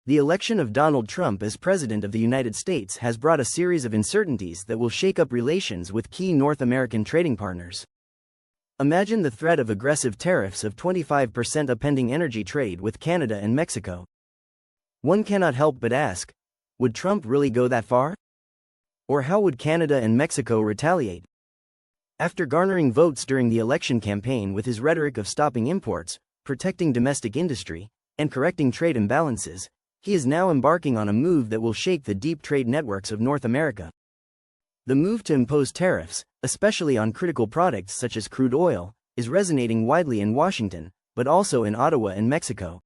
The election of Donald Trump as President of the United States has brought a series of uncertainties that will shake up relations with key North American trading partners. Imagine the threat of aggressive tariffs of 25% upending energy trade with Canada and Mexico. One cannot help but ask, would Trump really go that far? Or how would Canada and Mexico retaliate? After garnering votes during the election campaign with his rhetoric of stopping imports, protecting domestic industry, and correcting trade imbalances, he is now embarking on a move that will shake the deep trade networks of North America. The move to impose tariffs, especially on critical products such as crude oil, is resonating widely in Washington, but also in Ottawa and Mexico.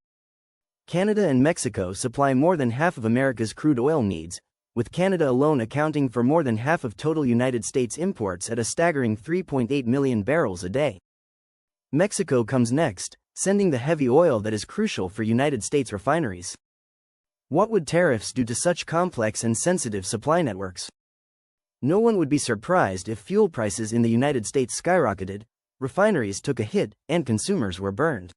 Canada and Mexico supply more than half of America's crude oil needs, with Canada alone accounting for more than half of total United States imports at a staggering 3.8 million barrels a day. Mexico comes next, sending the heavy oil that is crucial for United States refineries. What would tariffs do to such complex and sensitive supply networks? No one would be surprised if fuel prices in the United States skyrocketed, refineries took a hit, and consumers were burned.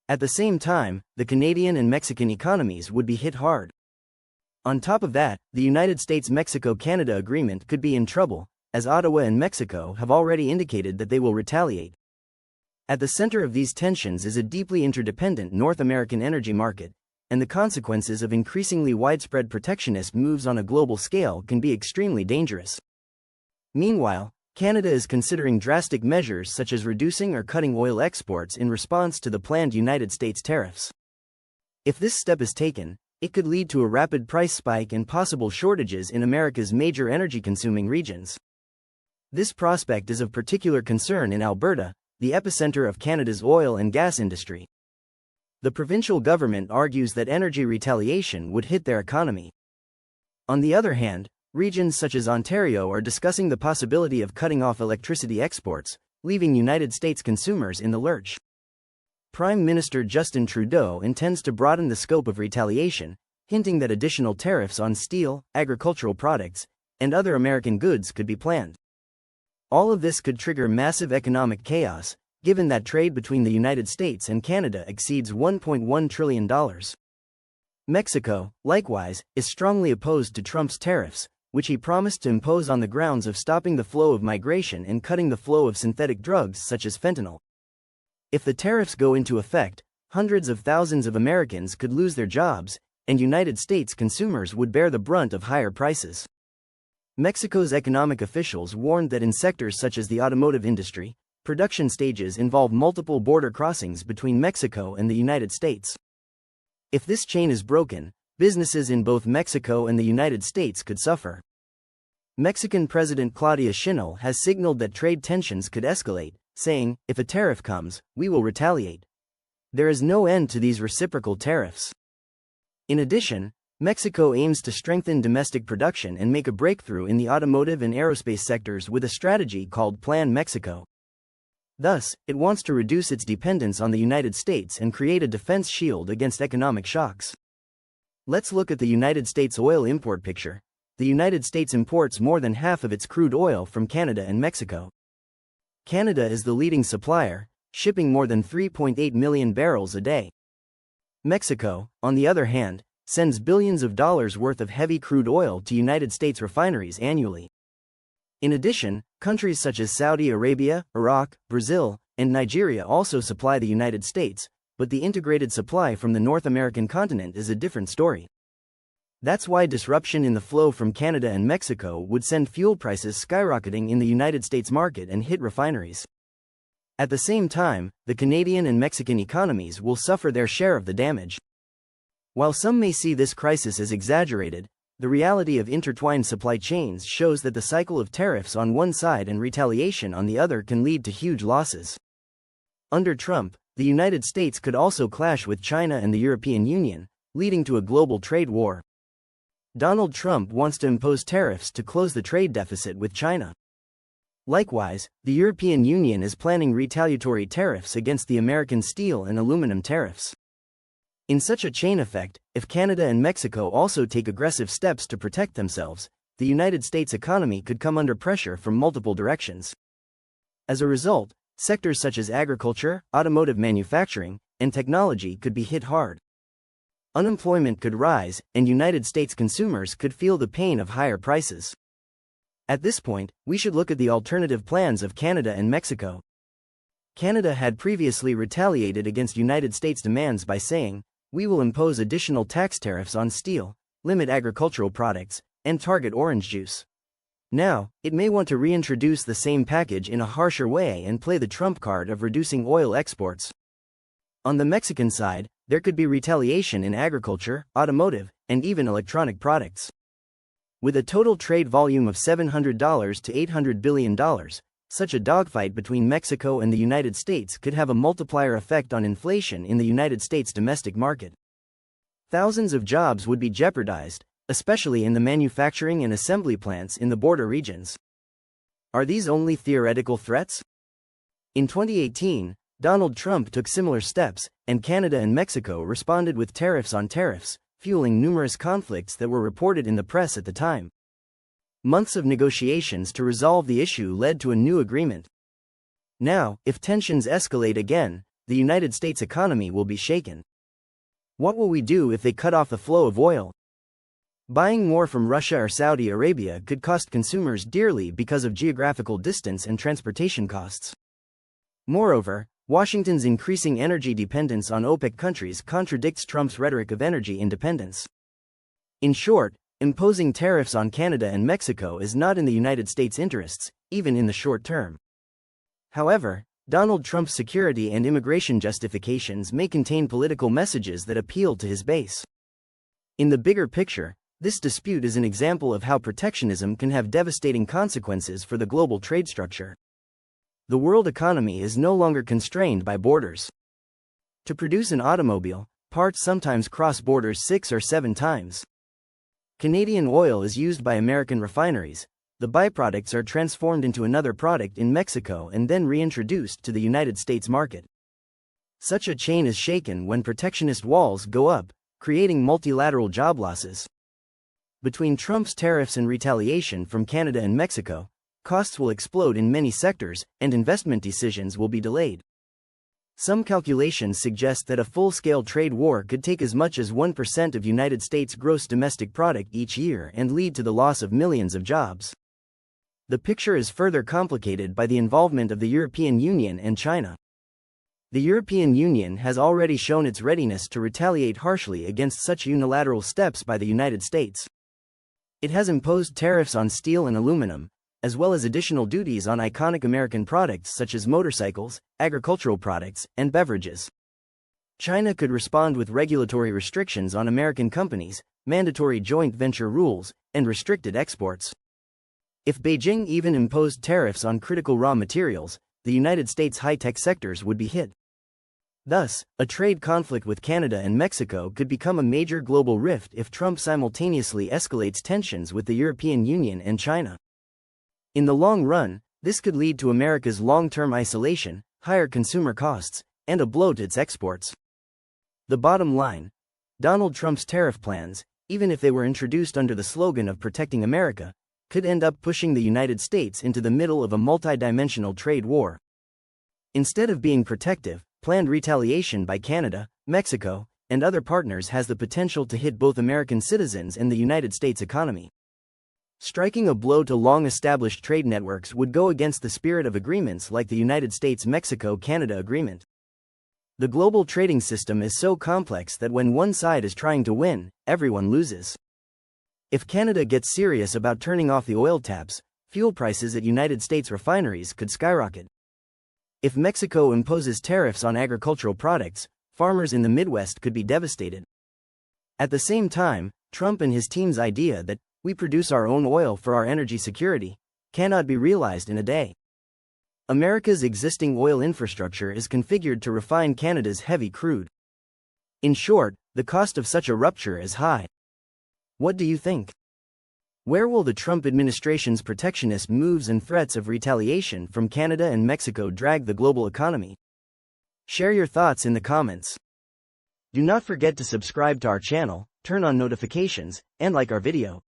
At the same time, the Canadian and Mexican economies would be hit hard. On top of that, the United States-Mexico-Canada agreement could be in trouble, as Ottawa and Mexico have already indicated that they will retaliate. At the center of these tensions is a deeply interdependent North American energy market, and the consequences of increasingly widespread protectionist moves on a global scale can be extremely dangerous. Meanwhile, Canada is considering drastic measures such as reducing or cutting oil exports in response to the planned United States tariffs. If this step is taken, it could lead to a rapid price spike and possible shortages in America's major energy-consuming regions. This prospect is of particular concern in Alberta, the epicenter of Canada's oil and gas industry. The provincial government argues that energy retaliation would hit their economy. On the other hand, regions such as Ontario are discussing the possibility of cutting off electricity exports, leaving United States consumers in the lurch. Prime Minister Justin Trudeau intends to broaden the scope of retaliation, hinting that additional tariffs on steel, agricultural products, and other American goods could be planned. All of this could trigger massive economic chaos, given that trade between the United States and Canada exceeds $1.1 trillion. Mexico, likewise, is strongly opposed to Trump's tariffs, which he promised to impose on the grounds of stopping the flow of migration and cutting the flow of synthetic drugs such as fentanyl. If the tariffs go into effect, hundreds of thousands of Americans could lose their jobs, and United States consumers would bear the brunt of higher prices. Mexico's economic officials warned that in sectors such as the automotive industry, production stages involve multiple border crossings between Mexico and the United States. If this chain is broken, businesses in both Mexico and the United States could suffer. Mexican President Claudia Sheinbaum has signaled that trade tensions could escalate, saying, "If a tariff comes, we will retaliate." There is no end to these reciprocal tariffs. In addition, Mexico aims to strengthen domestic production and make a breakthrough in the automotive and aerospace sectors with a strategy called Plan Mexico. Thus, it wants to reduce its dependence on the United States and create a defense shield against economic shocks. Let's look at the United States oil import picture. The United States imports more than half of its crude oil from Canada and Mexico. Canada is the leading supplier, shipping more than 3.8 million barrels a day. Mexico, on the other hand, sends billions of dollars worth of heavy crude oil to United States refineries annually. In addition, countries such as Saudi Arabia, Iraq, Brazil, and Nigeria also supply the United States, but the integrated supply from the North American continent is a different story. That's why disruption in the flow from Canada and Mexico would send fuel prices skyrocketing in the United States market and hit refineries. At the same time, the Canadian and Mexican economies will suffer their share of the damage. While some may see this crisis as exaggerated, the reality of intertwined supply chains shows that the cycle of tariffs on one side and retaliation on the other can lead to huge losses. Under Trump, the United States could also clash with China and the European Union, leading to a global trade war. Donald Trump wants to impose tariffs to close the trade deficit with China. Likewise, the European Union is planning retaliatory tariffs against the American steel and aluminum tariffs. In such a chain effect, if Canada and Mexico also take aggressive steps to protect themselves, the United States economy could come under pressure from multiple directions. As a result, sectors such as agriculture, automotive manufacturing, and technology could be hit hard. unemployment could rise, and United States consumers could feel the pain of higher prices. At this point, we should look at the alternative plans of Canada and Mexico. Canada had previously retaliated against United States demands by saying, "We will impose additional tax tariffs on steel, limit agricultural products, and target orange juice." Now, it may want to reintroduce the same package in a harsher way and play the trump card of reducing oil exports. On the Mexican side, there could be retaliation in agriculture, automotive, and even electronic products. With a total trade volume of $700 to $800 billion, such a dogfight between Mexico and the United States could have a multiplier effect on inflation in the United States domestic market. Thousands of jobs would be jeopardized, especially in the manufacturing and assembly plants in the border regions. Are these only theoretical threats? In 2018, Donald Trump took similar steps, and Canada and Mexico responded with tariffs on tariffs, fueling numerous conflicts that were reported in the press at the time. Months of negotiations to resolve the issue led to a new agreement. Now, if tensions escalate again, the United States economy will be shaken. What will we do if they cut off the flow of oil? Buying more from Russia or Saudi Arabia could cost consumers dearly because of geographical distance and transportation costs. Moreover, Washington's increasing energy dependence on OPEC countries contradicts Trump's rhetoric of energy independence. In short, imposing tariffs on Canada and Mexico is not in the United States' interests, even in the short term. However, Donald Trump's security and immigration justifications may contain political messages that appeal to his base. In the bigger picture, this dispute is an example of how protectionism can have devastating consequences for the global trade structure. The world economy is no longer constrained by borders. To produce an automobile, parts sometimes cross borders 6 or 7 times. Canadian oil is used by American refineries. The byproducts are transformed into another product in Mexico and then reintroduced to the United States market. Such a chain is shaken when protectionist walls go up, creating multilateral job losses. Between Trump's tariffs and retaliation from Canada and Mexico, costs will explode in many sectors, and investment decisions will be delayed. Some calculations suggest that a full-scale trade war could take as much as 1% of United States gross domestic product each year and lead to the loss of millions of jobs. The picture is further complicated by the involvement of the European Union and China. The European Union has already shown its readiness to retaliate harshly against such unilateral steps by the United States. It has imposed tariffs on steel and aluminum, as well as additional duties on iconic American products such as motorcycles, agricultural products, and beverages. China could respond with regulatory restrictions on American companies, mandatory joint venture rules, and restricted exports. If Beijing even imposed tariffs on critical raw materials, the United States' high-tech sectors would be hit. Thus, a trade conflict with Canada and Mexico could become a major global rift if Trump simultaneously escalates tensions with the European Union and China. In the long run, this could lead to America's long-term isolation, higher consumer costs, and a blow to its exports. The bottom line: Donald Trump's tariff plans, even if they were introduced under the slogan of protecting America, could end up pushing the United States into the middle of a multidimensional trade war. Instead of being protective, planned retaliation by Canada, Mexico, and other partners has the potential to hit both American citizens and the United States economy. Striking a blow to long-established trade networks would go against the spirit of agreements like the United States-Mexico-Canada Agreement. The global trading system is so complex that when one side is trying to win, everyone loses. If Canada gets serious about turning off the oil taps, fuel prices at United States refineries could skyrocket. If Mexico imposes tariffs on agricultural products, farmers in the Midwest could be devastated. At the same time, Trump and his team's idea that we produce our own oil for our energy security cannot be realized in a day. America's existing oil infrastructure is configured to refine Canada's heavy crude. In short, the cost of such a rupture is high. What do you think? Where will the Trump administration's protectionist moves and threats of retaliation from Canada and Mexico drag the global economy? Share your thoughts in the comments. Do not forget to subscribe to our channel, turn on notifications, and like our video.